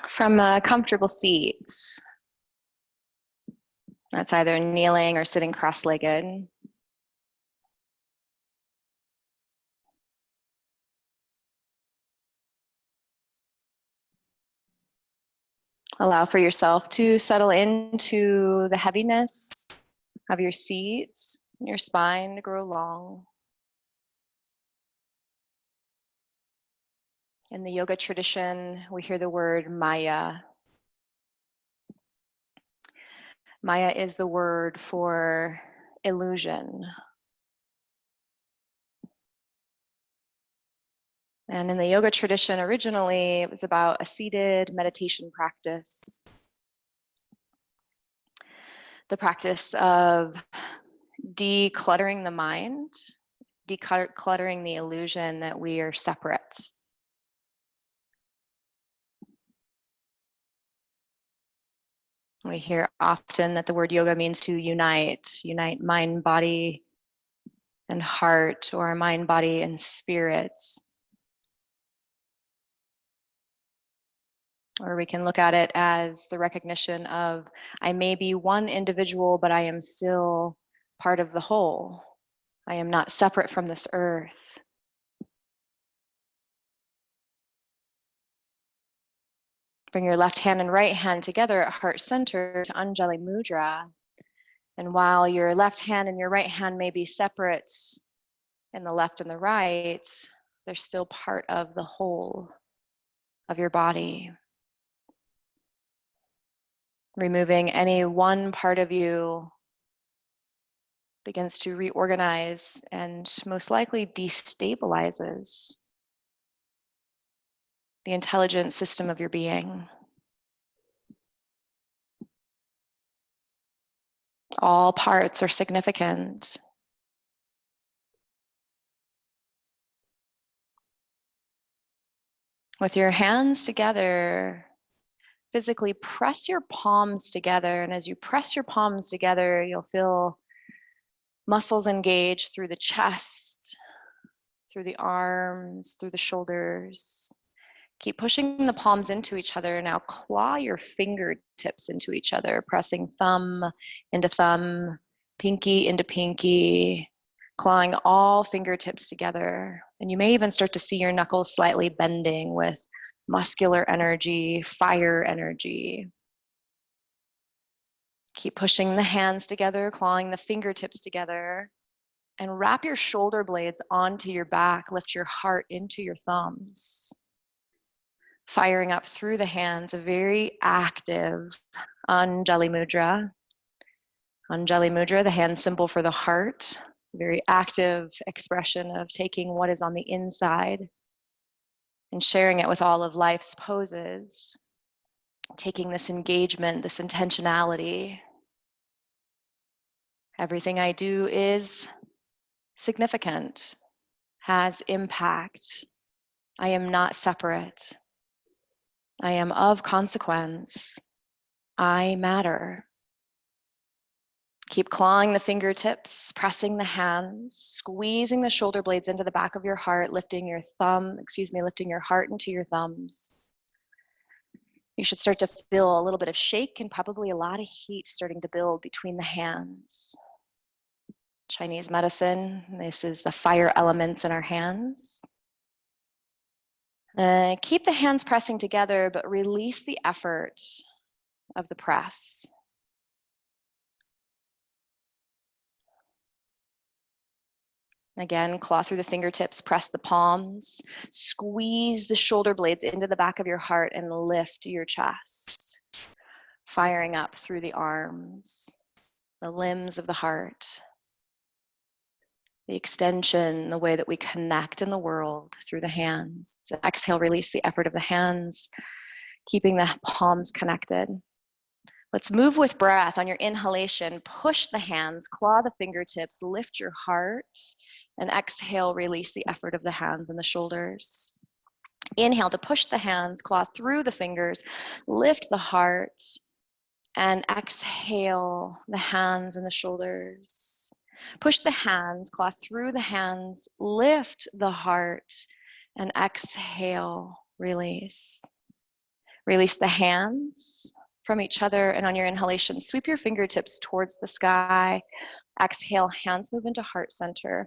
From a comfortable seat, that's either kneeling or sitting cross-legged, allow for yourself to settle into the heaviness of your seat, your spine to grow long. In the yoga tradition, we hear the word Maya. Maya is the word for illusion. And in the yoga tradition, originally, it was about a seated meditation practice. The practice of decluttering the mind, decluttering the illusion that we are separate. We hear often that the word yoga means to unite mind, body, and heart, or mind, body, and spirit. Or we can look at it as the recognition of, I may be one individual, but I am still part of the whole. I am not separate from this earth. Bring your left hand and right hand together at heart center to Anjali Mudra. And while your left hand and your right hand may be separate in the left and the right, they're still part of the whole of your body. Removing any one part of you begins to reorganize and most likely destabilizes the intelligent system of your being. All parts are significant. With your hands together, physically press your palms together. And as you press your palms together, you'll feel muscles engage through the chest, through the arms, through the shoulders. Keep pushing the palms into each other. Now claw your fingertips into each other, pressing thumb into thumb, pinky into pinky, clawing all fingertips together. And you may even start to see your knuckles slightly bending with muscular energy, fire energy. Keep pushing the hands together, clawing the fingertips together, and wrap your shoulder blades onto your back. Lift your heart into your thumbs. Firing up through the hands, a very active Anjali Mudra. Anjali Mudra, the hand symbol for the heart, very active expression of taking what is on the inside and sharing it with all of life's poses, taking this engagement, this intentionality. Everything I do is significant, has impact. I am not separate. I am of consequence. I matter. Keep clawing the fingertips, pressing the hands, squeezing the shoulder blades into the back of your heart, lifting your heart into your thumbs. You should start to feel a little bit of shake and probably a lot of heat starting to build between the hands. Chinese medicine, this is the fire elements in our hands. Keep the hands pressing together, but release the effort of the press. Again, claw through the fingertips, press the palms, squeeze the shoulder blades into the back of your heart and lift your chest, firing up through the arms, the limbs of the heart, the extension, the way that we connect in the world through the hands. So exhale, release the effort of the hands, keeping the palms connected. Let's move with breath. On your inhalation, push the hands, claw the fingertips, lift your heart, and exhale, release the effort of the hands and the shoulders. Inhale to push the hands, claw through the fingers, lift the heart, and exhale the hands and the shoulders. Push the hands, claw through the hands, lift the heart, and exhale, release. Release the hands from each other, and on your inhalation, sweep your fingertips towards the sky. Exhale, hands move into heart center.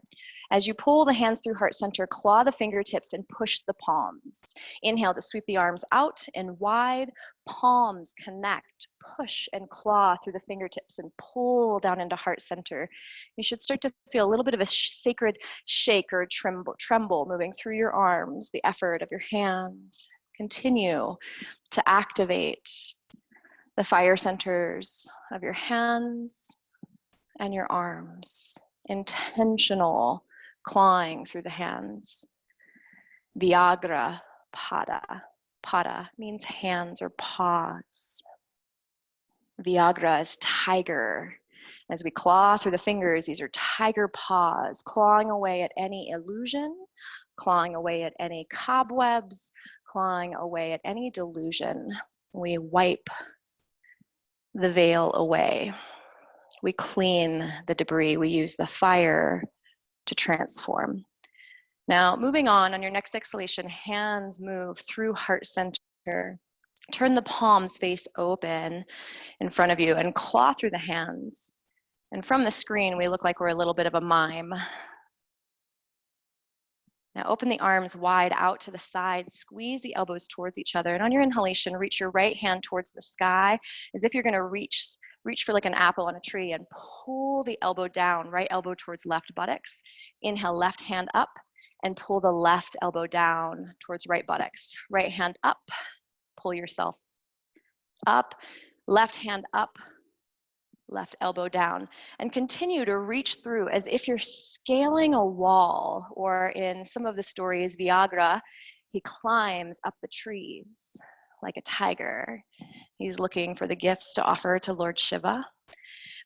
As you pull the hands through heart center, claw the fingertips and push the palms. Inhale to sweep the arms out and wide. Palms connect, push and claw through the fingertips and pull down into heart center. You should start to feel a little bit of a sacred shake or tremble moving through your arms, the effort of your hands. Continue to activate the fire centers of your hands and your arms. Intentional clawing through the hands. Vyagra pada. Pada means hands or paws. Vyagra is tiger. As we claw through the fingers, these are tiger paws, clawing away at any illusion, clawing away at any cobwebs, clawing away at any delusion. We wipe the veil away. We clean the debris. We use the fire to transform. Now, moving on your next exhalation, hands move through heart center. Turn the palms face open in front of you and claw through the hands. And from the screen, we look like we're a little bit of a mime. Now open the arms wide out to the side, squeeze the elbows towards each other, and on your inhalation, reach your right hand towards the sky as if you're gonna reach for like an apple on a tree and pull the elbow down, right elbow towards left buttocks. Inhale, left hand up and pull the left elbow down towards right buttocks. Right hand up, pull yourself up, left hand up, left elbow down, and continue to reach through as if you're scaling a wall, or in some of the stories, Vyagra, he climbs up the trees like a tiger. He's looking for the gifts to offer to Lord Shiva.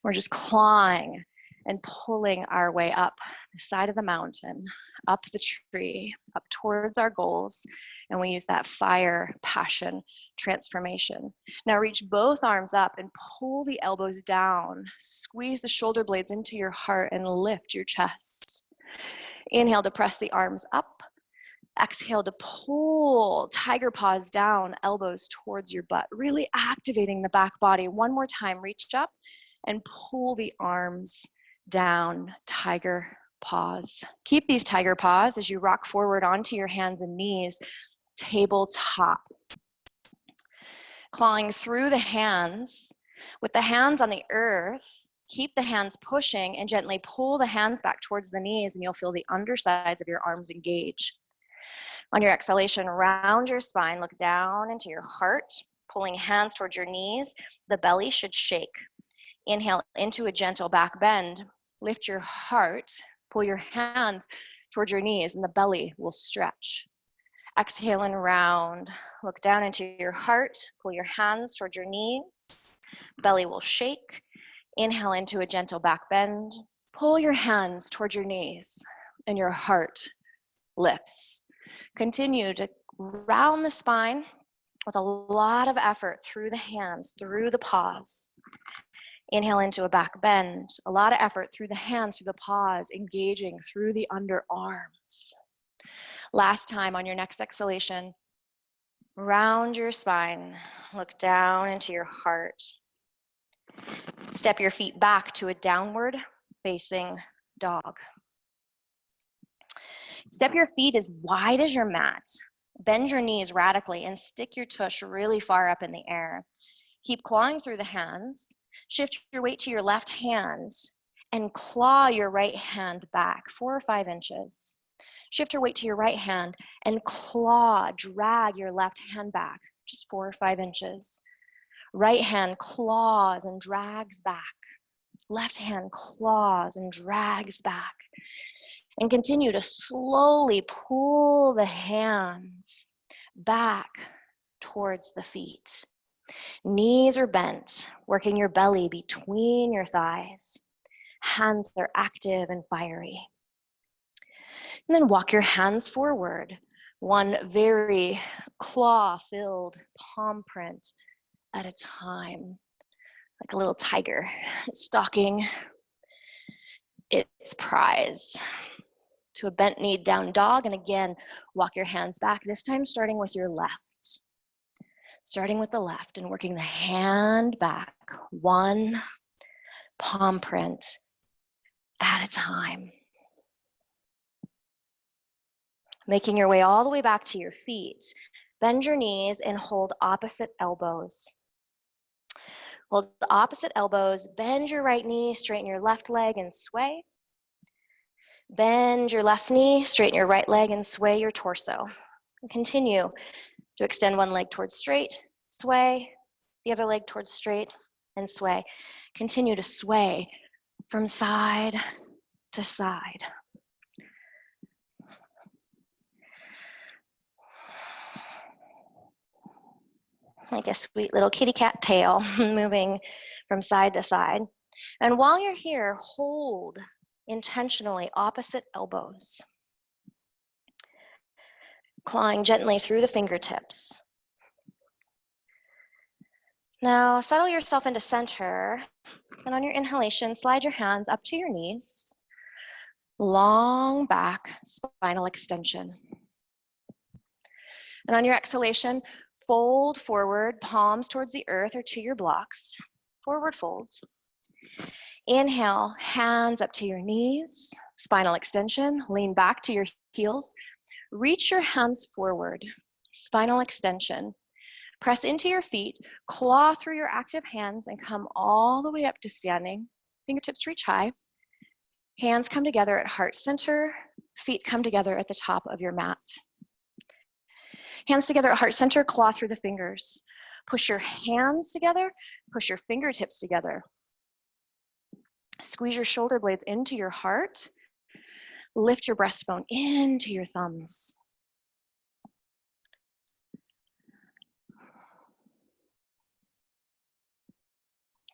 We're just clawing and pulling our way up the side of the mountain, up the tree, up towards our goals. And we use that fire, passion, transformation. Now reach both arms up and pull the elbows down. Squeeze the shoulder blades into your heart and lift your chest. Inhale to press the arms up. Exhale to pull tiger paws down, elbows towards your butt, really activating the back body. One more time, reach up and pull the arms down, tiger paws. Keep these tiger paws as you rock forward onto your hands and knees, tabletop. Clawing through the hands, with the hands on the earth, keep the hands pushing and gently pull the hands back towards the knees, and you'll feel the undersides of your arms engage. On your exhalation, round your spine, look down into your heart, pulling hands towards your knees. The belly should shake. Inhale into a gentle back bend. Lift your heart, pull your hands towards your knees, and the belly will stretch. Exhale and round. Look down into your heart, pull your hands towards your knees. Belly will shake. Inhale into a gentle back bend. Pull your hands towards your knees, and your heart lifts. Continue to round the spine with a lot of effort through the hands, through the paws. Inhale into a back bend. A lot of effort through the hands, through the paws, engaging through the underarms. Last time on your next exhalation, round your spine. Look down into your heart. Step your feet back to a downward facing dog. Step your feet as wide as your mat. Bend your knees radically and stick your tush really far up in the air. Keep clawing through the hands. Shift your weight to your left hand and claw your right hand back 4 or 5 inches. Shift your weight to your right hand and claw, drag your left hand back just 4 or 5 inches. Right hand claws and drags back. Left hand claws and drags back. And continue to slowly pull the hands back towards the feet. Knees are bent, working your belly between your thighs. Hands are active and fiery. And then walk your hands forward. One very claw-filled palm print at a time, like a little tiger stalking its prize. to a bent knee down dog. And again, walk your hands back, this time starting with your left. Starting with the left and working the hand back, one palm print at a time. Making your way all the way back to your feet. Bend your knees and hold opposite elbows. Hold the opposite elbows, bend your right knee, straighten your left leg and sway. Bend your left knee, straighten your right leg and sway your torso. And continue to extend one leg towards straight, sway, the other leg towards straight and sway. Continue to sway from side to side. Like a sweet little kitty cat tail moving from side to side. And while you're here, hold intentionally opposite elbows. Clawing gently through the fingertips. Now settle yourself into center, and on your inhalation, slide your hands up to your knees. Long back spinal extension. And on your exhalation, fold forward, palms towards the earth or to your blocks. Forward folds. Inhale, hands up to your knees, spinal extension, lean back to your heels. Reach your hands forward, spinal extension. Press into your feet, claw through your active hands and come all the way up to standing. Fingertips reach high. Hands come together at heart center, feet come together at the top of your mat. Hands together at heart center, claw through the fingers. Push your hands together, push your fingertips together. Squeeze your shoulder blades into your heart. Lift your breastbone into your thumbs.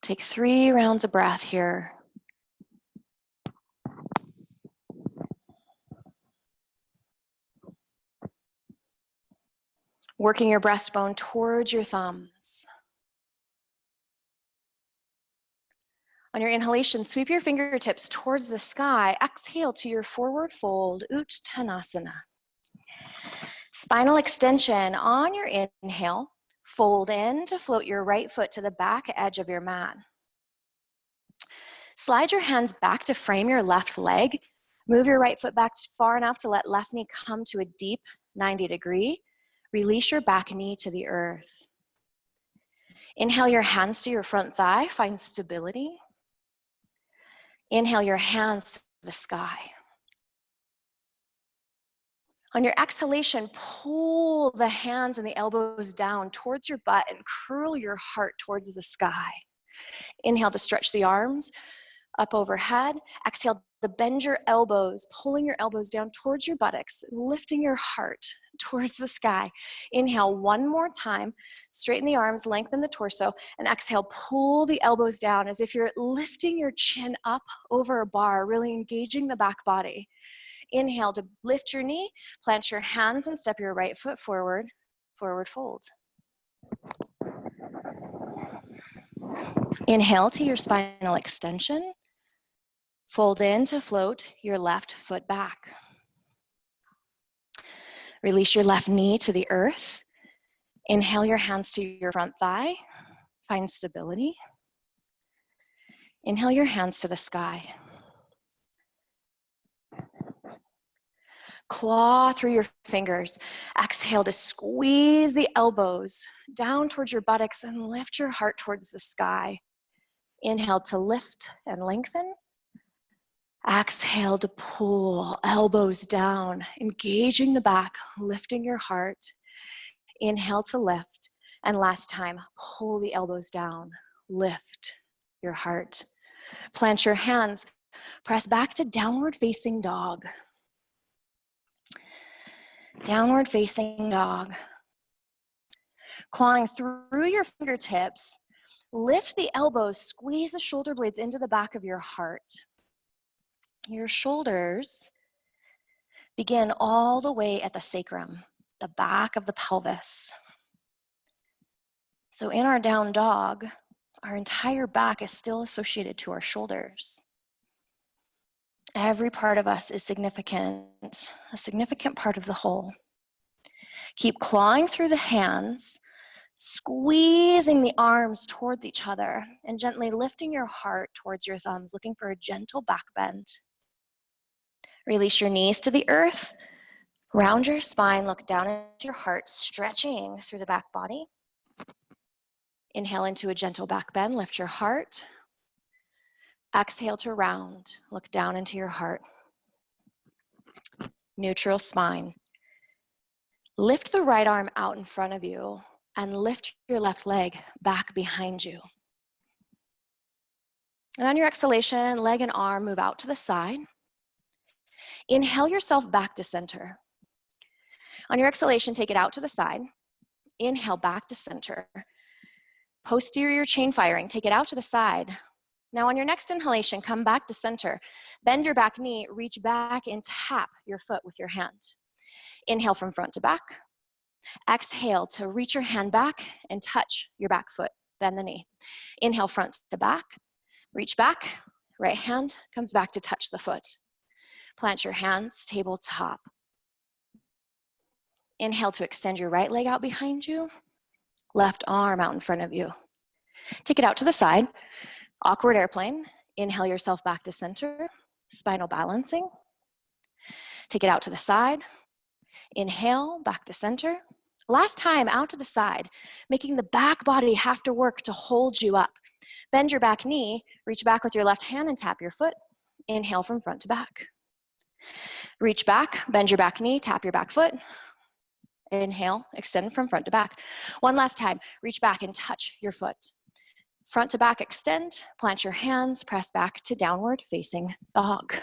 Take 3 rounds of breath here. Working your breastbone towards your thumbs. On your inhalation, sweep your fingertips towards the sky. Exhale to your forward fold, Uttanasana. Spinal extension on your inhale. Fold in to float your right foot to the back edge of your mat. Slide your hands back to frame your left leg. Move your right foot back far enough to let left knee come to a deep 90 degree. Release your back knee to the earth. Inhale your hands to your front thigh, find stability. Inhale your hands to the sky. On your exhalation, pull the hands and the elbows down towards your butt and curl your heart towards the sky. Inhale to stretch the arms up overhead. Exhale to bend your elbows, pulling your elbows down towards your buttocks, lifting your heart towards the sky. Inhale one more time, straighten the arms, lengthen the torso, and exhale, pull the elbows down as if you're lifting your chin up over a bar, really engaging the back body. Inhale to lift your knee, plant your hands and step your right foot forward, forward fold. Inhale to your spinal extension. Fold in to float your left foot back. Release your left knee to the earth. Inhale your hands to your front thigh. Find stability. Inhale your hands to the sky. Claw through your fingers. Exhale to squeeze the elbows down towards your buttocks and lift your heart towards the sky. Inhale to lift and lengthen. Exhale to pull elbows down, engaging the back, lifting your heart. Inhale to lift. And last time, pull the elbows down, lift your heart. Plant your hands, press back to downward facing dog. Downward facing dog. Clawing through your fingertips, lift the elbows, squeeze the shoulder blades into the back of your heart. Your shoulders begin all the way at the sacrum, the back of the pelvis. So in our down dog, our entire back is still associated to our shoulders. Every part of us is significant, a significant part of the whole. Keep clawing through the hands, squeezing the arms towards each other, and gently lifting your heart towards your thumbs, looking for a gentle back bend. Release your knees to the earth, round your spine, look down into your heart, stretching through the back body. Inhale into a gentle back bend, lift your heart. Exhale to round, look down into your heart. Neutral spine. Lift the right arm out in front of you and lift your left leg back behind you. And on your exhalation, leg and arm move out to the side. Inhale yourself back to center. On your exhalation, take it out to the side. Inhale back to center. Posterior chain firing, take it out to the side. Now on your next inhalation, come back to center. Bend your back knee, reach back and tap your foot with your hand. Inhale from front to back. Exhale to reach your hand back and touch your back foot, bend the knee. Inhale front to back, reach back, right hand comes back to touch the foot. Plant your hands, tabletop. Inhale to extend your right leg out behind you, left arm out in front of you. Take it out to the side. Awkward airplane. Inhale yourself back to center, spinal balancing. Take it out to the side. Inhale, back to center. Last time, out to the side, making the back body have to work to hold you up. Bend your back knee, reach back with your left hand and tap your foot. Inhale from front to back. Reach back, bend your back knee, tap your back foot. Inhale, extend from front to back. One last time, reach back and touch your foot. Front to back, extend, plant your hands, press back to downward facing dog.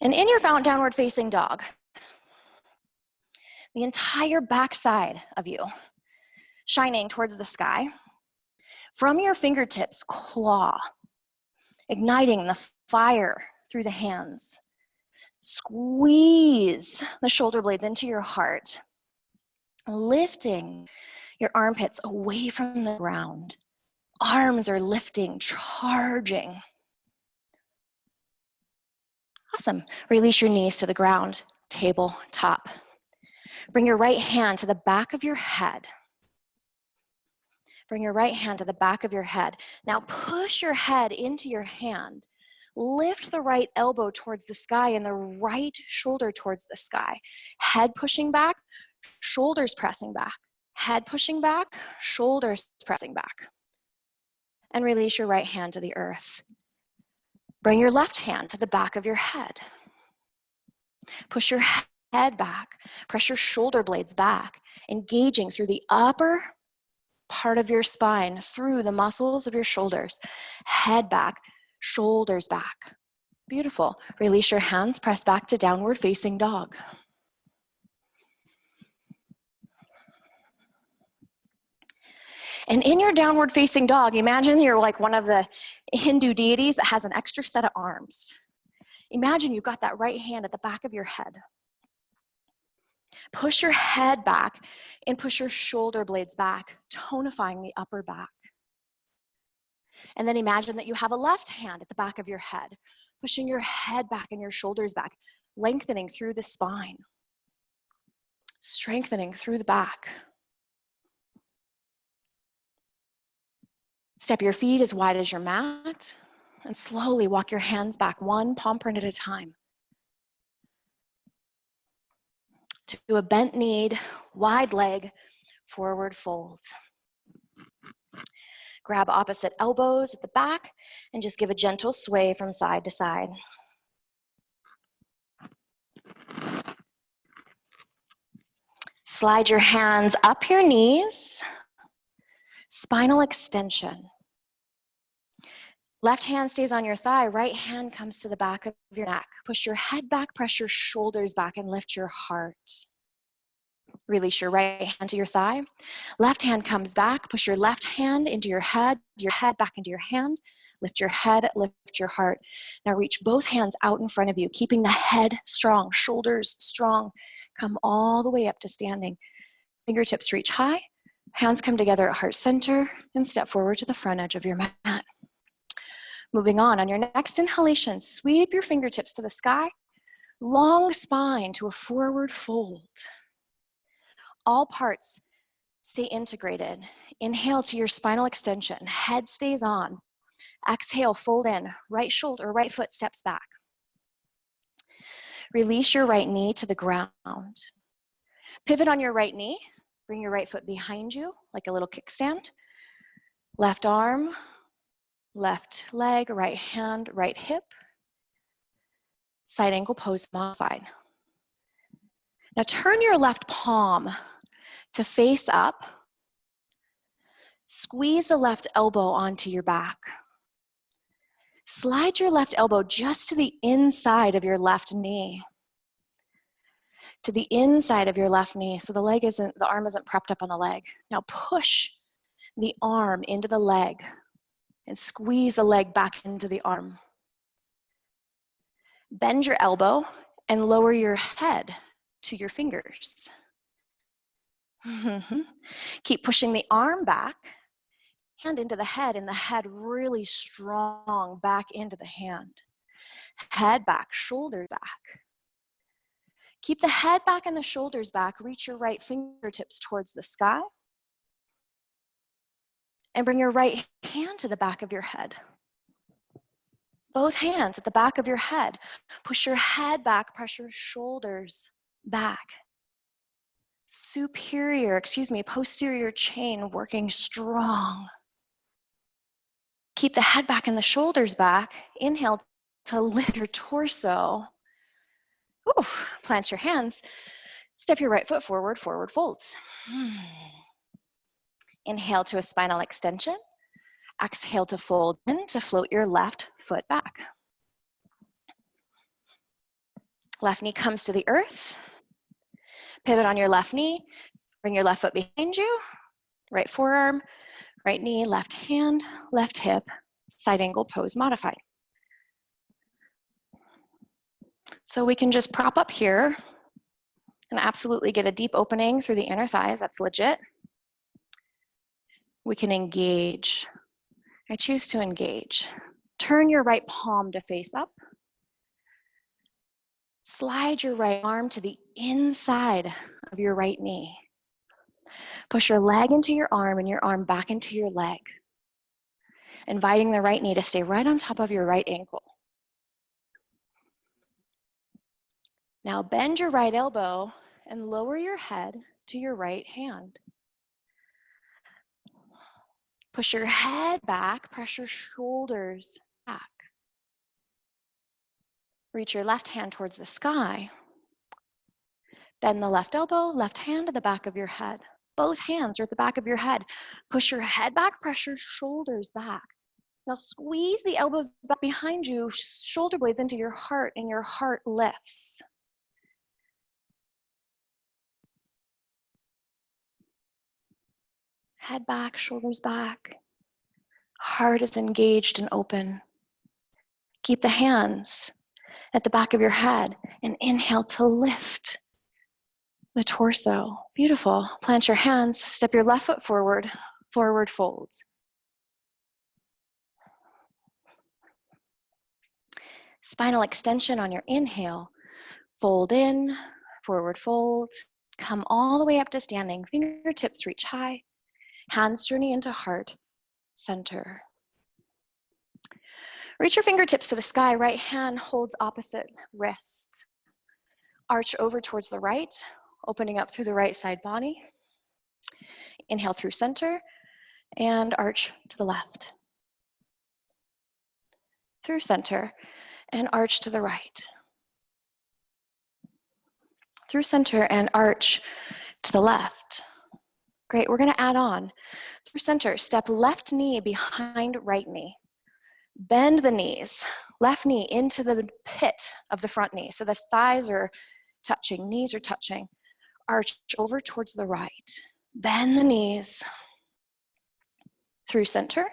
And in your downward facing dog, the entire back side of you shining towards the sky, from your fingertips, claw, igniting the fire through the hands. Squeeze the shoulder blades into your heart, lifting your armpits away from the ground. Arms are lifting, charging. Awesome. Release your knees to the ground, tabletop. Bring your right hand to the back of your head. Bring your right hand to the back of your head. Now push your head into your hand. Lift the right elbow towards the sky and the right shoulder towards the sky. Head pushing back, shoulders pressing back. Head pushing back, shoulders pressing back. And release your right hand to the earth. Bring your left hand to the back of your head. Push your head back. Press your shoulder blades back, engaging through the upper part of your spine, through the muscles of your shoulders. Head back, shoulders back. Beautiful. Release your hands, press back to downward facing dog. And in your downward facing dog, imagine you're like one of the Hindu deities that has an extra set of arms. Imagine you've got that right hand at the back of your head. Push your head back and push your shoulder blades back, tonifying the upper back. And then imagine that you have a left hand at the back of your head, pushing your head back and your shoulders back, lengthening through the spine, strengthening through the back. Step your feet as wide as your mat and slowly walk your hands back, one palm print at a time. To a bent knee, wide leg, forward fold. Grab opposite elbows at the back and just give a gentle sway from side to side. Slide your hands up your knees. Spinal extension. Left hand stays on your thigh, right hand comes to the back of your neck. Push your head back, press your shoulders back, and lift your heart. Release your right hand to your thigh. Left hand comes back, push your left hand into your head back into your hand. Lift your head, lift your heart. Now reach both hands out in front of you, keeping the head strong, shoulders strong. Come all the way up to standing. Fingertips reach high. Hands come together at heart center and step forward to the front edge of your mat. Moving on your next inhalation, sweep your fingertips to the sky, long spine to a forward fold. All parts stay integrated. Inhale to your spinal extension, head stays on. Exhale, fold in, right shoulder, right foot steps back. Release your right knee to the ground. Pivot on your right knee, bring your right foot behind you like a little kickstand. Left arm, left leg, right hand, right hip. Side ankle pose modified. Now turn your left palm to face up. Squeeze the left elbow onto your back. Slide your left elbow just to the inside of your left knee. To the inside of your left knee, so the arm isn't propped up on the leg. Now push the arm into the leg and squeeze the leg back into the arm. Bend your elbow and lower your head to your fingers. Keep pushing the arm back, hand into the head, and the head really strong back into the hand. Head back, shoulders back. Keep the head back and the shoulders back. Reach your right fingertips towards the sky. And bring your right hand to the back of your head. Both hands at the back of your head. Push your head back, press your shoulders back. Posterior chain working strong. Keep the head back and the shoulders back. Inhale to lift your torso. Ooh, plant your hands. Step your right foot forward, forward folds. Inhale to a spinal extension. Exhale to fold in to float your left foot back. Left knee comes to the earth. Pivot on your left knee. Bring your left foot behind you. Right forearm, right knee, left hand, left hip. Side angle pose modified. So we can just prop up here and absolutely get a deep opening through the inner thighs. That's legit. We can engage. I choose to engage. Turn your right palm to face up. Slide your right arm to the inside of your right knee. Push your leg into your arm and your arm back into your leg. Inviting the right knee to stay right on top of your right ankle. Now bend your right elbow and lower your head to your right hand. Push your head back, press your shoulders back. Reach your left hand towards the sky. Bend the left elbow, left hand to the back of your head. Both hands are at the back of your head. Push your head back, press your shoulders back. Now squeeze the elbows back behind you, shoulder blades into your heart, and your heart lifts. Head back, shoulders back. Heart is engaged and open. Keep the hands at the back of your head and inhale to lift the torso. Beautiful. Plant your hands, step your left foot forward, forward folds. Spinal extension on your inhale. Fold in, forward fold. Come all the way up to standing. Fingertips reach high. Hands journey into heart center. Reach your fingertips to the sky. Right hand holds opposite wrist. Arch over towards the right, opening up through the right side body. Inhale through center and arch to the left. Through center and arch to the right. Through center and arch to the left. Great, we're gonna add on. Through center, step left knee behind right knee. Bend the knees, left knee into the pit of the front knee. So the thighs are touching, knees are touching. Arch over towards the right. Bend the knees. Through center,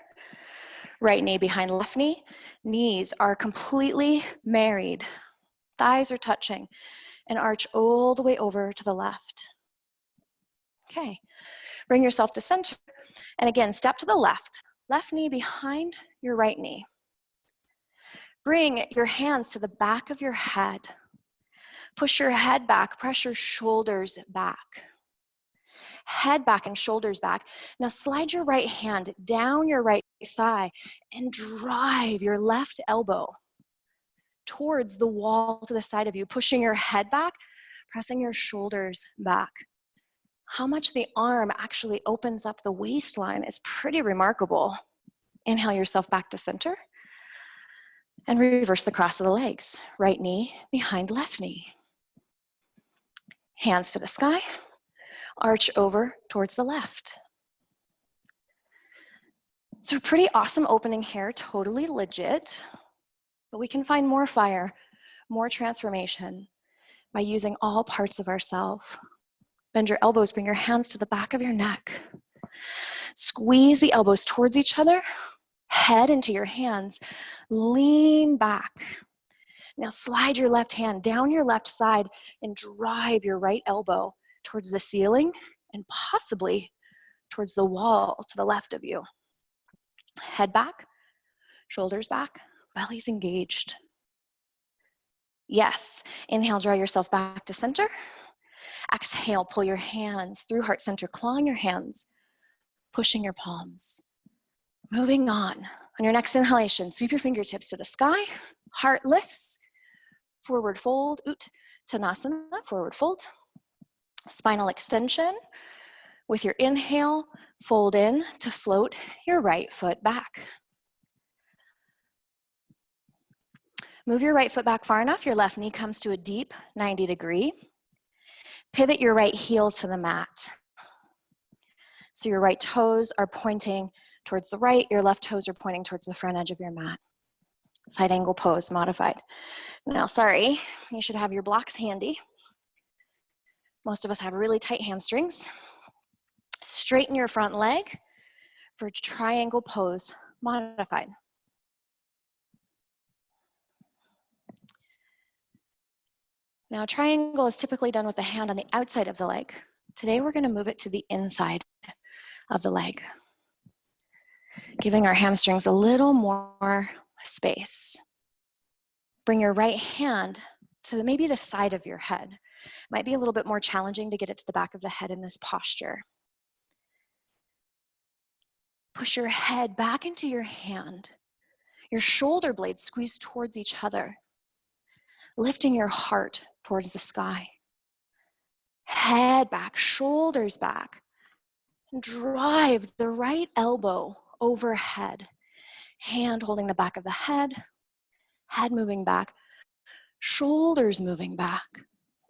right knee behind left knee. Knees are completely married. Thighs are touching. And arch all the way over to the left. Okay. Bring yourself to center. And again, step to the left. Left knee behind your right knee. Bring your hands to the back of your head. Push your head back, press your shoulders back. Head back and shoulders back. Now slide your right hand down your right thigh and drive your left elbow towards the wall to the side of you, pushing your head back, pressing your shoulders back. How much the arm actually opens up the waistline is pretty remarkable. Inhale yourself back to center and reverse the cross of the legs. Right knee behind left knee. Hands to the sky, arch over towards the left. So pretty awesome opening here, totally legit, but we can find more fire, more transformation by using all parts of ourselves. Bend your elbows, bring your hands to the back of your neck. Squeeze the elbows towards each other, head into your hands, lean back. Now slide your left hand down your left side and drive your right elbow towards the ceiling and possibly towards the wall to the left of you. Head back, shoulders back, belly's engaged. Yes, inhale, draw yourself back to center. Exhale, pull your hands through heart center, clawing your hands, pushing your palms. Moving on. On your next inhalation, sweep your fingertips to the sky, heart lifts, forward fold, Uttanasana, forward fold. Spinal extension. With your inhale, fold in to float your right foot back. Move your right foot back far enough, your left knee comes to a deep 90 degree. Pivot your right heel to the mat. So your right toes are pointing towards the right, your left toes are pointing towards the front edge of your mat. Side angle pose, modified. Now, sorry, you should have your blocks handy. Most of us have really tight hamstrings. Straighten your front leg for triangle pose, modified. Now, triangle is typically done with the hand on the outside of the leg. Today, we're going to move it to the inside of the leg, giving our hamstrings a little more space. Bring your right hand to maybe the side of your head. Might be a little bit more challenging to get it to the back of the head in this posture. Push your head back into your hand. Your shoulder blades squeeze towards each other, lifting your heart towards the sky. Head back, shoulders back. Drive the right elbow overhead. Hand holding the back of the head moving back, shoulders moving back.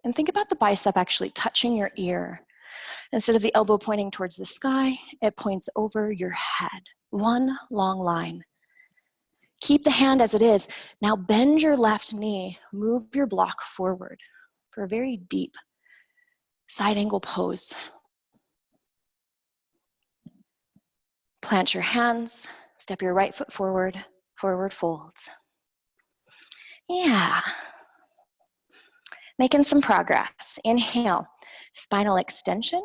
And think about the bicep actually touching your ear. Instead of the elbow pointing towards the sky, it points over your head. One long line. Keep the hand as it is. Now bend your left knee, move your block forward for a very deep side angle pose. Plant your hands, step your right foot forward, forward folds. Yeah. Making some progress. Inhale, spinal extension.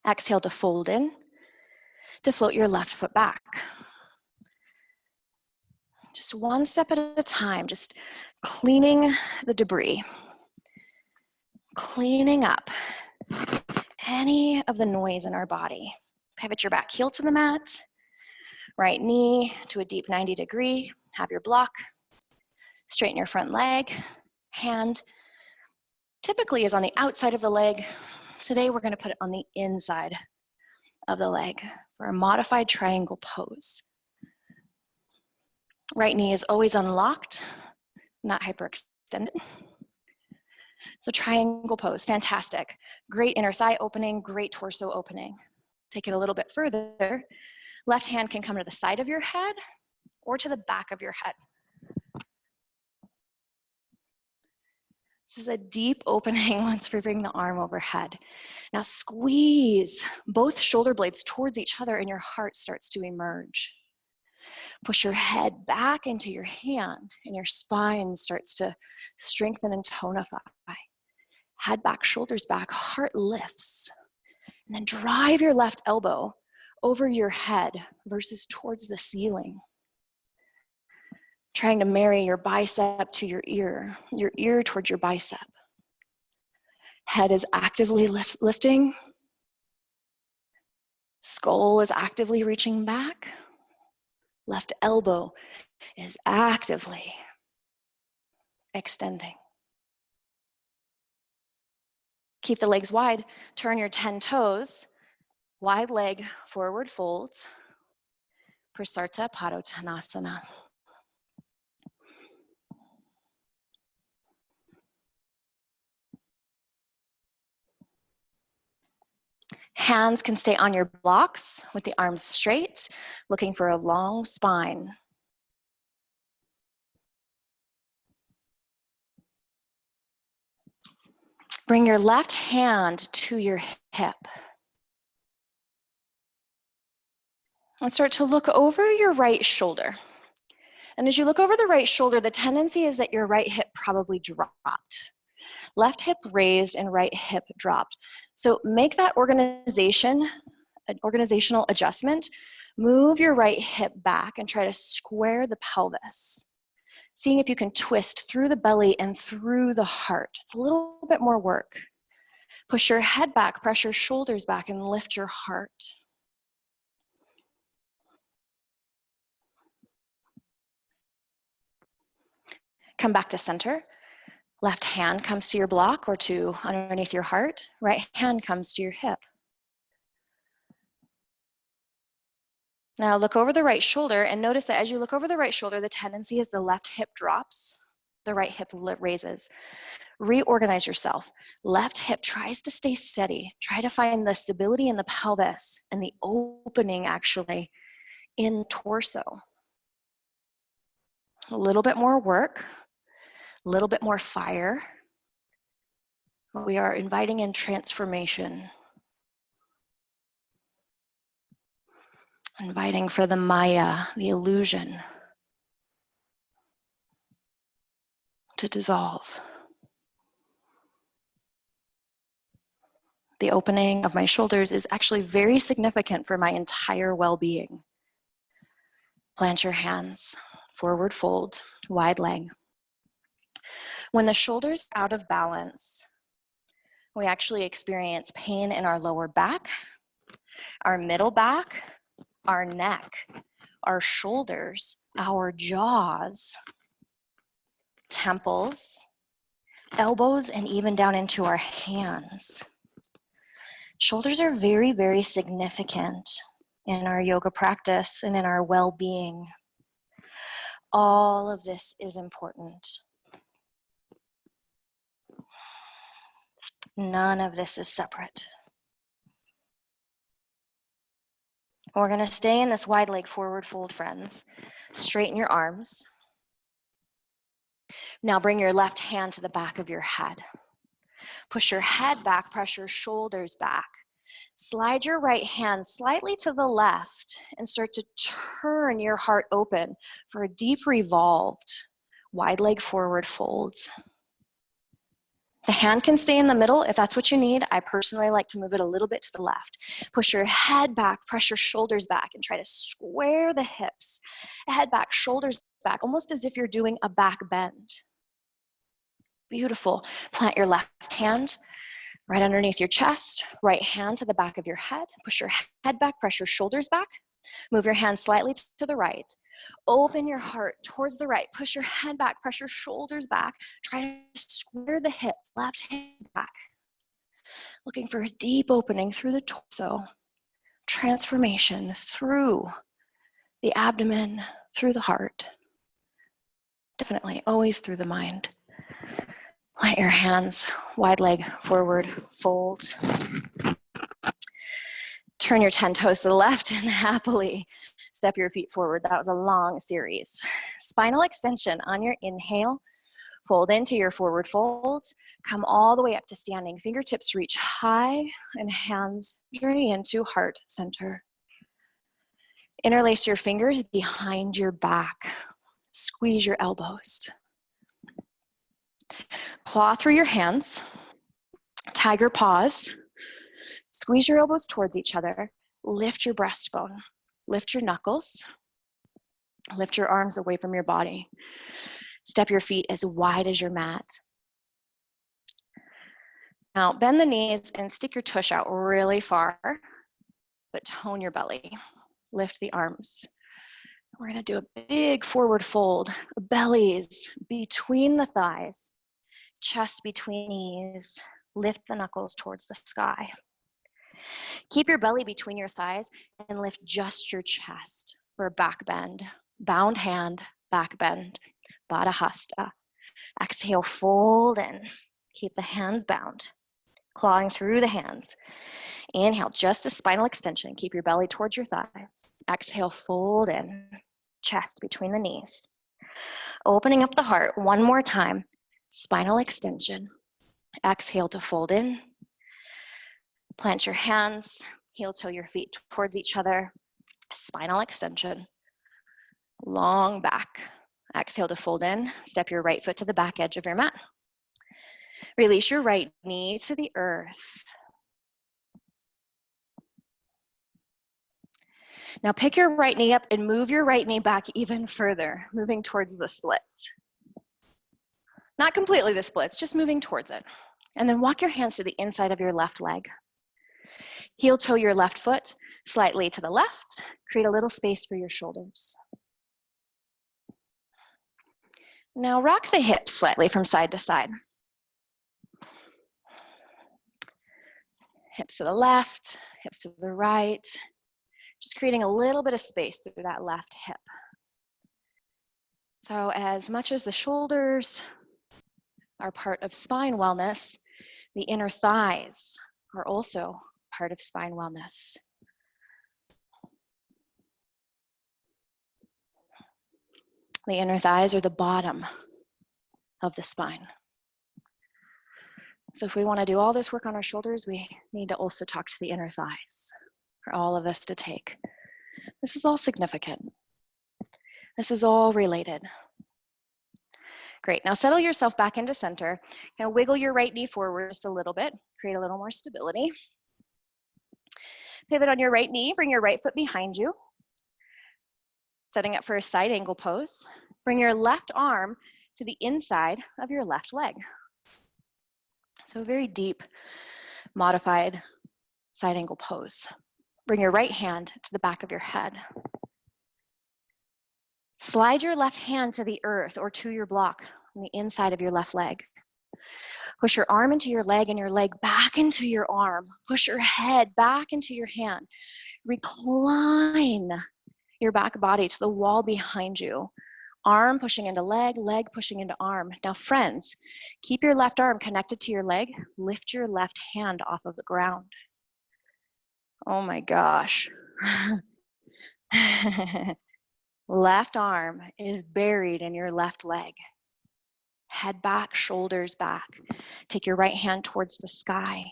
Exhale to fold in, to float your left foot back. Just one step at a time, just cleaning the debris. Cleaning up any of the noise in our body. Pivot your back heel to the mat. Right knee to a deep 90 degree. Have your block. Straighten your front leg. Hand typically is on the outside of the leg. Today we're going to put it on the inside of the leg for a modified triangle pose. Right knee is always unlocked, not hyperextended. So triangle pose, fantastic. Great inner thigh opening, great torso opening. Take it a little bit further. Left hand can come to the side of your head or to the back of your head. This is a deep opening once we bring the arm overhead. Now squeeze both shoulder blades towards each other and your heart starts to emerge. Push your head back into your hand and your spine starts to strengthen and tonify. Head back, shoulders back, heart lifts. And then drive your left elbow over your head versus towards the ceiling. Trying to marry your bicep to your ear towards your bicep. Head is actively lifting. Skull is actively reaching back. Left elbow is actively extending. Keep the legs wide. Turn your 10 toes. Wide leg forward folds. Prasarta Padottanasana. Hands can stay on your blocks with the arms straight, looking for a long spine. Bring your left hand to your hip. And start to look over your right shoulder. And as you look over the right shoulder, the tendency is that your right hip probably dropped. Left hip raised and right hip dropped. So make that organizational adjustment. Move your right hip back and try to square the pelvis. Seeing if you can twist through the belly and through the heart. It's a little bit more work. Push your head back, press your shoulders back, and lift your heart. Come back to center. Left hand comes to your block or to underneath your heart. Right hand comes to your hip. Now look over the right shoulder and notice that as you look over the right shoulder, the tendency is the left hip drops, the right hip raises. Reorganize yourself. Left hip tries to stay steady. Try to find the stability in the pelvis and the opening actually in the torso. A little bit more work, a little bit more fire. We are inviting in transformation. Inviting for the Maya, the illusion, to dissolve. The opening of my shoulders is actually very significant for my entire well-being. Plant your hands, forward fold, wide leg. When the shoulders are out of balance, we actually experience pain in our lower back, our middle back, our neck, our shoulders, our jaws, temples, elbows, and even down into our hands. Shoulders are very, very significant in our yoga practice and in our well-being. All of this is important. None of this is separate. We're going to stay in this wide leg forward fold, friends. Straighten your arms. Now bring your left hand to the back of your head. Push your head back, press your shoulders back. Slide your right hand slightly to the left and start to turn your heart open for a deep revolved wide leg forward folds. The hand can stay in the middle if that's what you need. I personally like to move it a little bit to the left. Push your head back, press your shoulders back, and try to square the hips. Head back, shoulders back, almost as if you're doing a back bend. Beautiful. Plant your left hand right underneath your chest, right hand to the back of your head. Push your head back, press your shoulders back. Move your hand slightly to the right. Open your heart towards the right. Push your head back, press your shoulders back. Try to square the hips, left hand back. Looking for a deep opening through the torso. Transformation through the abdomen, through the heart. Definitely always through the mind. Plant your hands, wide leg forward, fold. Turn your 10 toes to the left and happily step your feet forward. That was a long series. Spinal extension on your inhale. Fold into your forward fold. Come all the way up to standing. Fingertips reach high and hands journey into heart center. Interlace your fingers behind your back. Squeeze your elbows. Claw through your hands. Tiger pause. Squeeze your elbows towards each other. Lift your breastbone. Lift your knuckles. Lift your arms away from your body. Step your feet as wide as your mat. Now bend the knees and stick your tush out really far, but tone your belly. Lift the arms. We're gonna do a big forward fold. Bellies between the thighs, chest between knees. Lift the knuckles towards the sky. Keep your belly between your thighs and lift just your chest for a back bend. Bound hand, back bend, Baddha Hasta. Exhale, fold in. Keep the hands bound, clawing through the hands. Inhale, just a spinal extension. Keep your belly towards your thighs. Exhale, fold in, chest between the knees. Opening up the heart one more time. Spinal extension. Exhale to fold in. Plant your hands, heel toe your feet towards each other. Spinal extension. Long back. Exhale to fold in. Step your right foot to the back edge of your mat. Release your right knee to the earth. Now pick your right knee up and move your right knee back even further, moving towards the splits. Not completely the splits, just moving towards it. And then walk your hands to the inside of your left leg. Heel toe your left foot slightly to the left. Create a little space for your shoulders. Now rock the hips slightly from side to side. Hips to the left, hips to the right. Just creating a little bit of space through that left hip. So as much as the shoulders are part of spine wellness, the inner thighs are also part of spine wellness. The inner thighs are the bottom of the spine. So if we want to do all this work on our shoulders, we need to also talk to the inner thighs for all of us to take. This is all significant. This is all related. Great, now settle yourself back into center. Kind of wiggle your right knee forward just a little bit, create a little more stability. Pivot on your right knee, bring your right foot behind you. Setting up for a side angle pose. Bring your left arm to the inside of your left leg. So a very deep, modified side angle pose. Bring your right hand to the back of your head. Slide your left hand to the earth or to your block on the inside of your left leg. Push your arm into your leg and your leg back into your arm. Push your head back into your hand. Recline your back body to the wall behind you. Arm pushing into leg, leg pushing into arm. Now friends, keep your left arm connected to your leg. Lift your left hand off of the ground. Oh my gosh. Left arm is buried in your left leg. Head back, shoulders back. Take your right hand towards the sky.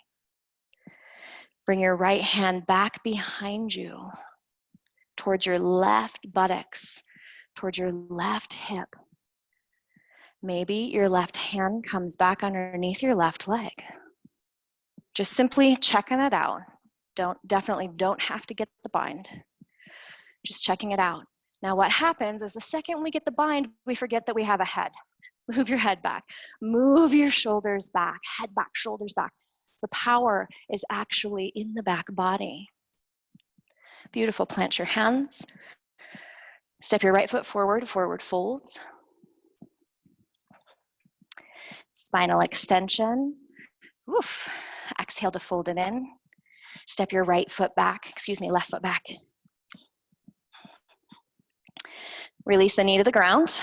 Bring your right hand back behind you, towards your left buttocks, towards your left hip. Maybe your left hand comes back underneath your left leg. Just simply checking it out. Definitely don't have to get the bind. Just checking it out. Now what happens is the second we get the bind, we forget that we have a head. Move your head back. Move your shoulders back. Head back, shoulders back. The power is actually in the back body. Beautiful. Plant your hands. Step your right foot forward, forward folds. Spinal extension. Oof. Exhale to fold it in. Step your left foot back. Release the knee to the ground.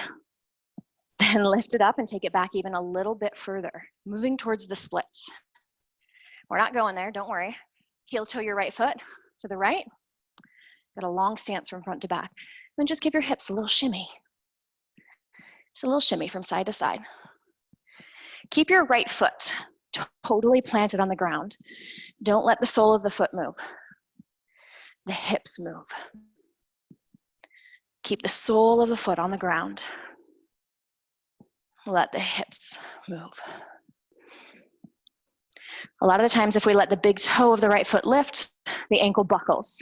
Then lift it up and take it back even a little bit further, moving towards the splits. We're not going there, don't worry. Heel toe your right foot to the right. Got a long stance from front to back. Then just give your hips a little shimmy. Just a little shimmy from side to side. Keep your right foot totally planted on the ground. Don't let the sole of the foot move. The hips move. Keep the sole of the foot on the ground. Let the hips move. A lot of the times if we let the big toe of the right foot lift, the ankle buckles.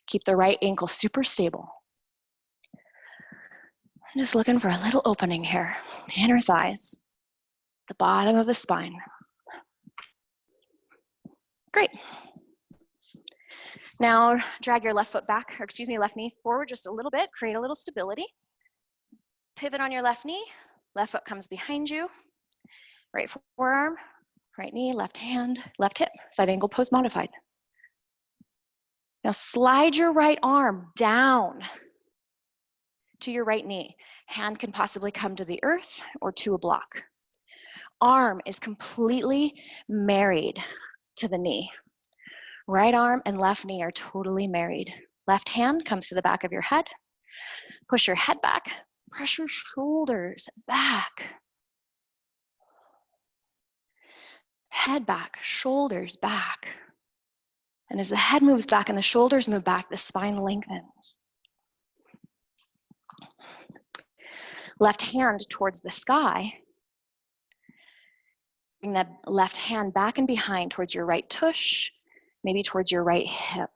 Keep the right ankle super stable. I'm just looking for a little opening here. The inner thighs, the bottom of the spine. Great. Now drag your left foot back, or excuse me, left knee forward just a little bit, create a little stability. Pivot on your left knee, left foot comes behind you, right forearm, right knee, left hand, left hip, side angle pose modified. Now slide your right arm down to your right knee. Hand can possibly come to the earth or to a block. Arm is completely married to the knee. Right arm and left knee are totally married. Left hand comes to the back of your head. Push your head back. Press your shoulders back. Head back, shoulders back. And as the head moves back and the shoulders move back, the spine lengthens. Left hand towards the sky. Bring that left hand back and behind towards your right tush, maybe towards your right hip.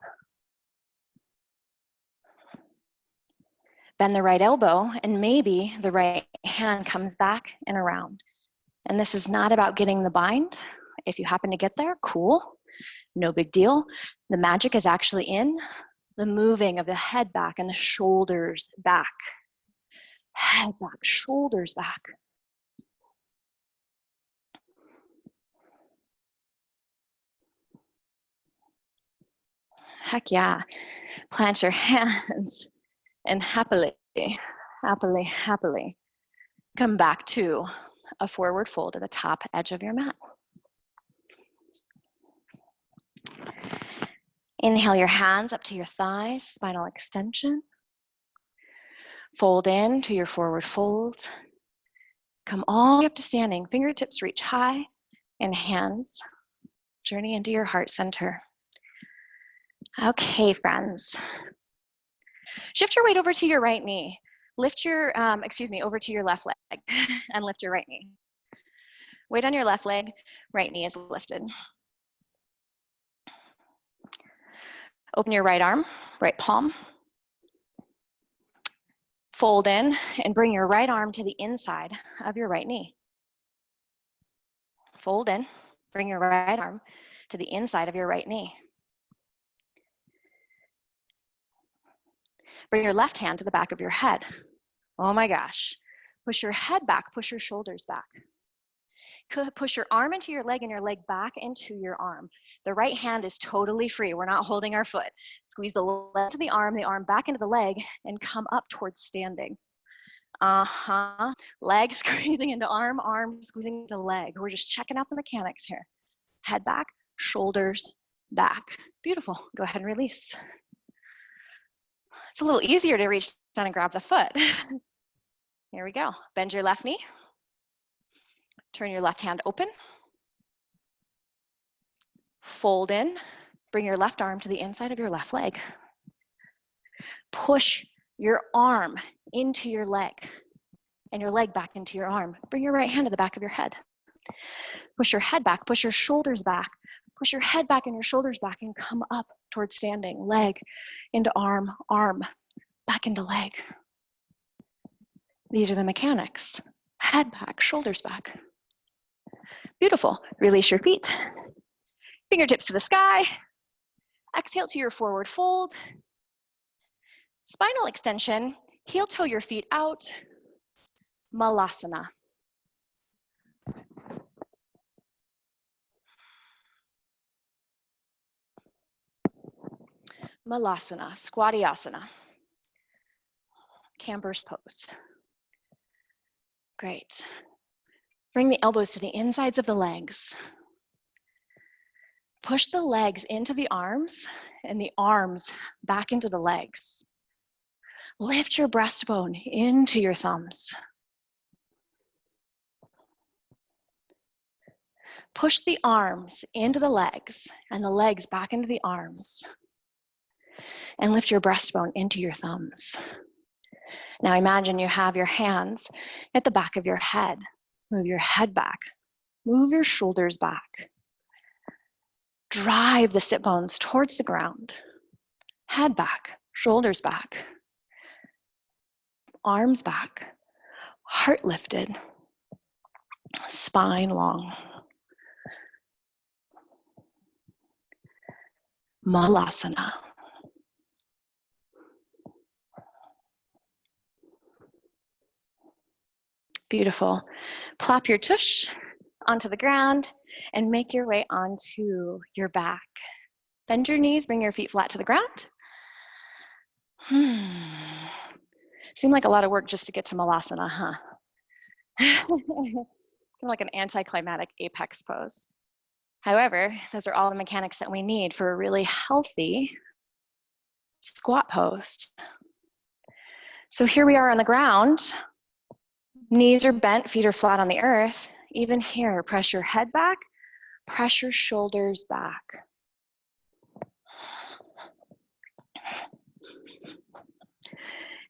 Bend the right elbow, and maybe the right hand comes back and around. And this is not about getting the bind. If you happen to get there, cool, no big deal. The magic is actually in the moving of the head back and the shoulders back. Head back, shoulders back. Heck yeah. Plant your hands and happily come back to a forward fold at the top edge of your mat. Inhale your hands up to your thighs, spinal extension. Fold in to your forward fold. Come all the way up to standing. Fingertips reach high and hands journey into your heart center. Okay, friends. Shift your weight over to your right knee. Lift your, over to your left leg and lift your right knee. Weight on your left leg, right knee is lifted. Open your right arm, right palm. Fold in and bring your right arm to the inside of your right knee. Fold in, bring your right arm to the inside of your right knee. Bring your left hand to the back of your head. Oh my gosh. Push your head back, push your shoulders back. Push your arm into your leg and your leg back into your arm. The right hand is totally free. We're not holding our foot. Squeeze the leg to the arm back into the leg, and come up towards standing. Leg squeezing into arm, arm squeezing into leg. We're just checking out the mechanics here. Head back, shoulders back. Beautiful. Go ahead and release. It's a little easier to reach down and grab the foot. Here we go. Bend your left knee. Turn your left hand open. Fold in. Bring your left arm to the inside of your left leg. Push your arm into your leg and your leg back into your arm. Bring your right hand to the back of your head. Push your head back, push your shoulders back. Push your head back and your shoulders back and come up towards standing. Leg into arm, arm, back into leg. These are the mechanics. Head back, shoulders back. Beautiful. Release your feet. Fingertips to the sky. Exhale to your forward fold. Spinal extension. Heel toe your feet out. Malasana. Malasana, Squattyasana. Camper's pose. Great. Bring the elbows to the insides of the legs. Push the legs into the arms and the arms back into the legs. Lift your breastbone into your thumbs. Push the arms into the legs and the legs back into the arms. And lift your breastbone into your thumbs. Now imagine you have your hands at the back of your head. Move your head back. Move your shoulders back. Drive the sit bones towards the ground. Head back, shoulders back, arms back, heart lifted, spine long. Malasana. Beautiful. Plop your tush onto the ground and make your way onto your back. Bend your knees, bring your feet flat to the ground. Seemed like a lot of work just to get to Malasana, huh? Kind of like an anticlimactic apex pose. However, those are all the mechanics that we need for a really healthy squat pose. So here we are on the ground. Knees are bent, feet are flat on the earth. Even here, press your head back, press your shoulders back.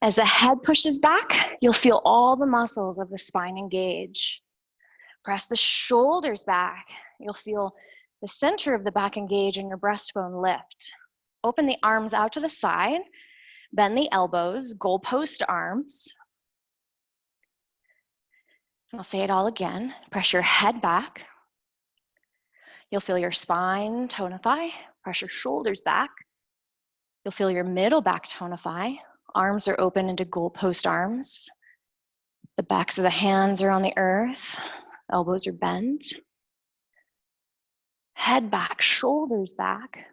As the head pushes back, you'll feel all the muscles of the spine engage. Press the shoulders back. You'll feel the center of the back engage and your breastbone lift. Open the arms out to the side, bend the elbows, goalpost arms. I'll say it all again. Press your head back. You'll feel your spine tonify. Press your shoulders back. You'll feel your middle back tonify. Arms are open into goalpost arms. The backs of the hands are on the earth. Elbows are bent. Head back, shoulders back.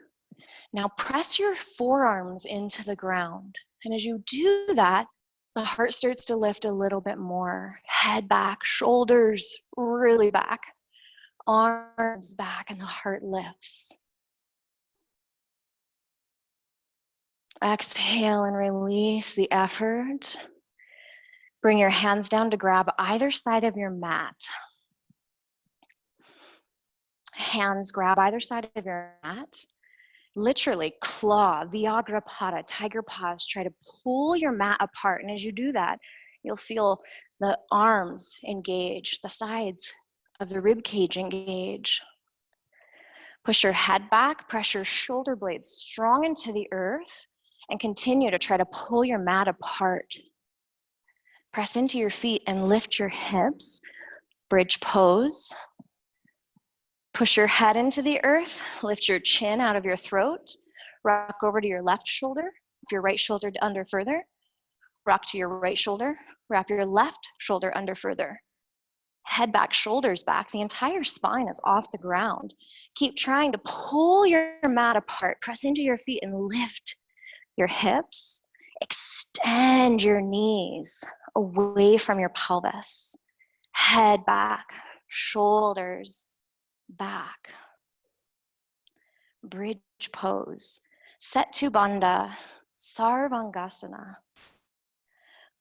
Now press your forearms into the ground. And as you do that, the heart starts to lift a little bit more. Head back, shoulders really back. Arms back, and the heart lifts. Exhale and release the effort. Bring your hands down to grab either side of your mat. Hands grab either side of your mat. Literally claw, Vyagrapada, tiger paws. Try to pull your mat apart. And as you do that, you'll feel the arms engage, the sides of the rib cage engage. Push your head back, press your shoulder blades strong into the earth, and continue to try to pull your mat apart. Press into your feet and lift your hips. Bridge pose. Push your head into the earth. Lift your chin out of your throat. Rock over to your left shoulder. If your right shoulder under further. Rock to your right shoulder. Wrap your left shoulder under further. Head back, shoulders back. The entire spine is off the ground. Keep trying to pull your mat apart. Press into your feet and lift your hips. Extend your knees away from your pelvis. Head back, shoulders back. Bridge pose. Setu Bandha, Sarvangasana.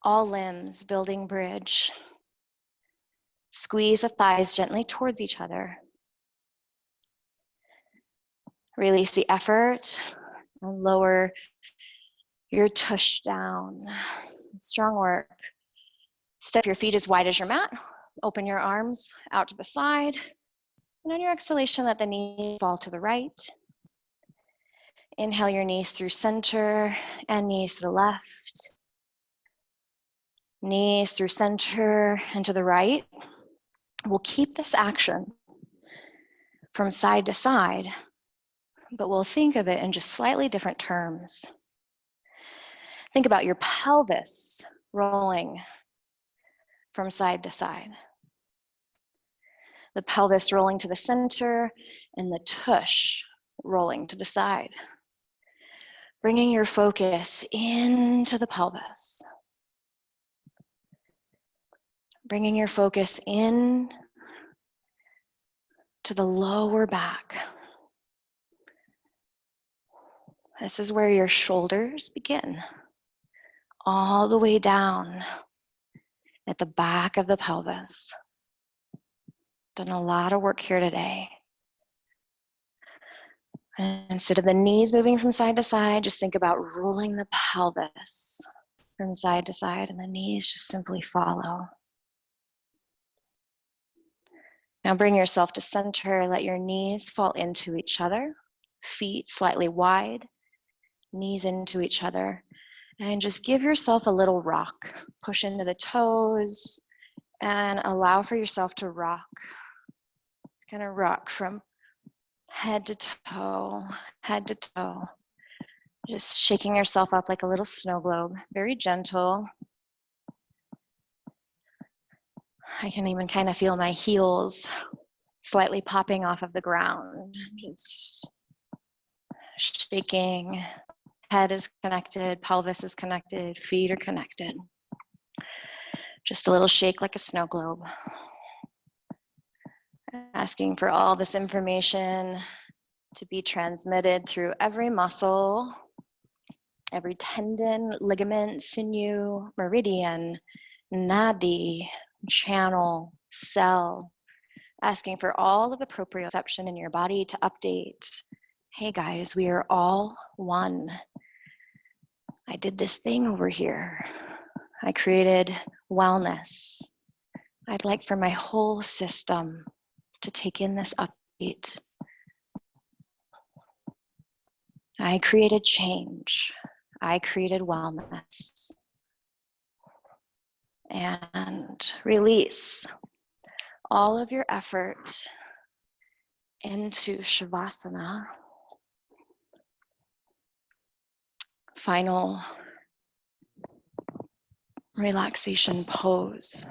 All limbs building bridge. Squeeze the thighs gently towards each other. Release the effort and lower your tush down. Strong work. Step your feet as wide as your mat. Open your arms out to the side. And on your exhalation, let the knees fall to the right. Inhale your knees through center and knees to the left. Knees through center and to the right. We'll keep this action from side to side, but we'll think of it in just slightly different terms. Think about your pelvis rolling from side to side. The pelvis rolling to the center and the tush rolling to the side. Bringing your focus into the pelvis. Bringing your focus in to the lower back. This is where your shoulders begin, all the way down at the back of the pelvis. Done a lot of work here today. And instead of the knees moving from side to side, just think about rolling the pelvis from side to side, and the knees just simply follow. Now bring yourself to center. Let your knees fall into each other. Feet slightly wide, knees into each other. And just give yourself a little rock. Push into the toes and allow for yourself to rock. Kind of rock from head to toe, head to toe. Just shaking yourself up like a little snow globe. Very gentle. I can even kind of feel my heels slightly popping off of the ground. Just shaking. Head is connected, pelvis is connected, feet are connected. Just a little shake like a snow globe. Asking for all this information to be transmitted through every muscle, every tendon, ligament, sinew, meridian, nadi, channel, cell. Asking for all of the proprioception in your body to update. Hey guys, we are all one. I did this thing over here. I created wellness. I'd like for my whole system to take in this update. I created change. I created wellness. And release all of your effort into Shavasana. Final relaxation pose.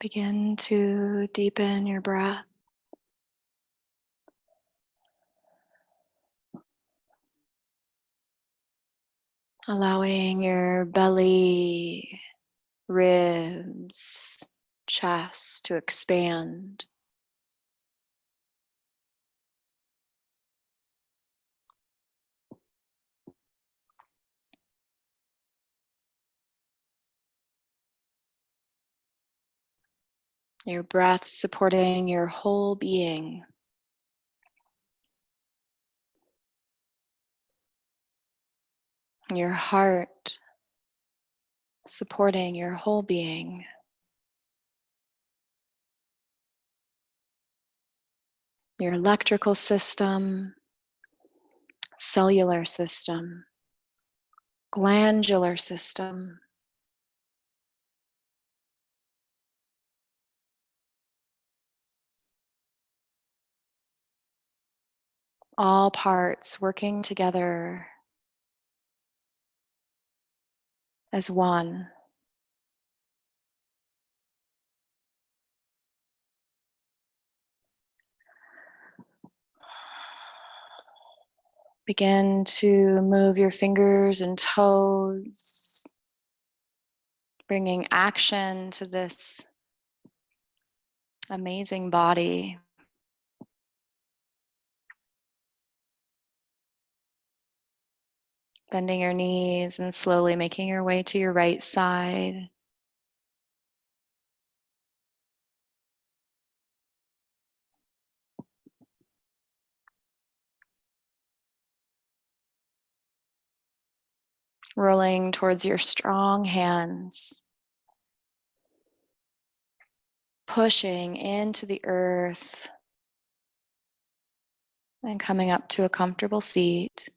Begin to deepen your breath. Allowing your belly, ribs, chest to expand. Your breath supporting your whole being. Your heart supporting your whole being. Your electrical system, cellular system, glandular system. All parts working together as one. Begin to move your fingers and toes, bringing action to this amazing body. Bending your knees and slowly making your way to your right side. Rolling towards your strong hands. Pushing into the earth and coming up to a comfortable seat.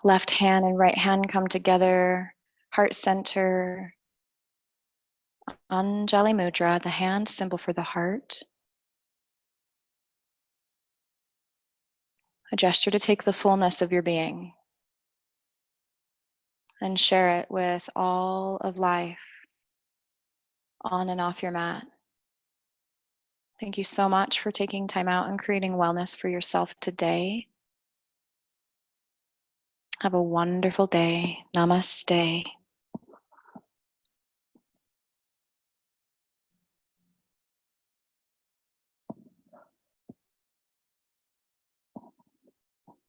Left hand and right hand come together, heart center. Anjali Mudra, the hand symbol for the heart. A gesture to take the fullness of your being and share it with all of life on and off your mat. Thank you so much for taking time out and creating wellness for yourself today. Have a wonderful day. Namaste.